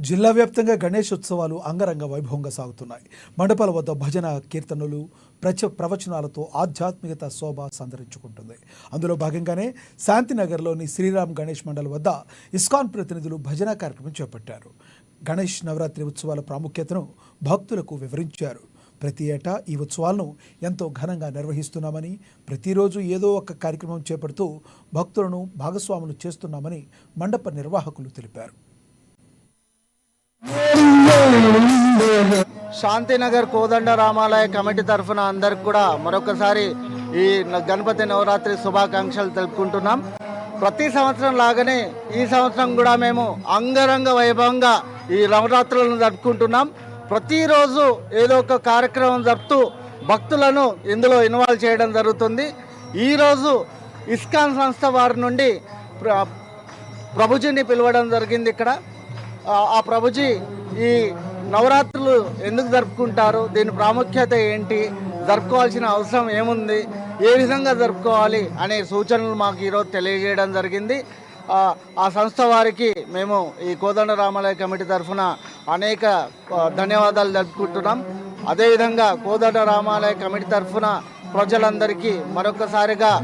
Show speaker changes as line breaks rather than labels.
జిల్లా వ్యాప్తంగా గణేశోత్సవాలు అంగరంగ వైభవంగా సాగుతున్నాయి. మండపాల వద్ద భజన, కీర్తనలు, ప్రవచనాలతో ఆధ్యాత్మికత శోభ సంతరించుకుంటుంది. అందులో భాగంగానే శాంతినగర్లోని శ్రీరామ్ గణేష్ మండల్ వద్ద ఇస్కాన్ ప్రతినిధులు భజన కార్యక్రమం చేపట్టారు. గణేష్ నవరాత్రి ఉత్సవాల ప్రాముఖ్యతను భక్తులకు వివరించారు. ప్రతి ఏటా ఈ ఉత్సవాలను ఎంతో ఘనంగా నిర్వహిస్తున్నామని, ప్రతిరోజు ఏదో ఒక కార్యక్రమం చేపడుతూ భక్తులను భాగస్వాములు చేస్తున్నామని మండప నిర్వాహకులు తెలిపారు.
శాంతినగర్ కోదండ రామాలయ కమిటీ తరఫున అందరికి కూడా మరొకసారి ఈ గణపతి నవరాత్రి శుభాకాంక్షలు తెలుపుకుంటున్నాం. ప్రతి సంవత్సరం లాగానే ఈ సంవత్సరం కూడా మేము అంగరంగ వైభవంగా ఈ నవరాత్రులను జరుపుకుంటున్నాం. ప్రతిరోజు ఏదో ఒక కార్యక్రమం జరుపుతూ భక్తులను ఇందులో ఇన్వాల్వ్ చేయడం జరుగుతుంది. ఈరోజు ఇస్కాన్ సంస్థ వారి నుండి ప్రభుజీని పిలవడం జరిగింది. ఇక్కడ ఆ ప్రభుజీ ఈ నవరాత్రులు ఎందుకు జరుపుకుంటారు, దీని ప్రాముఖ్యత ఏంటి, జరుపుకోవాల్సిన అవసరం ఏముంది, ఏ విధంగా జరుపుకోవాలి అనే సూచనలు మాకు ఈరోజు తెలియజేయడం జరిగింది. ఆ సంస్థ వారికి మేము ఈ కోదండ రామాలయ కమిటీ తరఫున అనేక ధన్యవాదాలు జరుపుకుంటున్నాం. అదేవిధంగా కోదండ రామాలయ కమిటీ తరఫున ప్రజలందరికీ మరొకసారిగా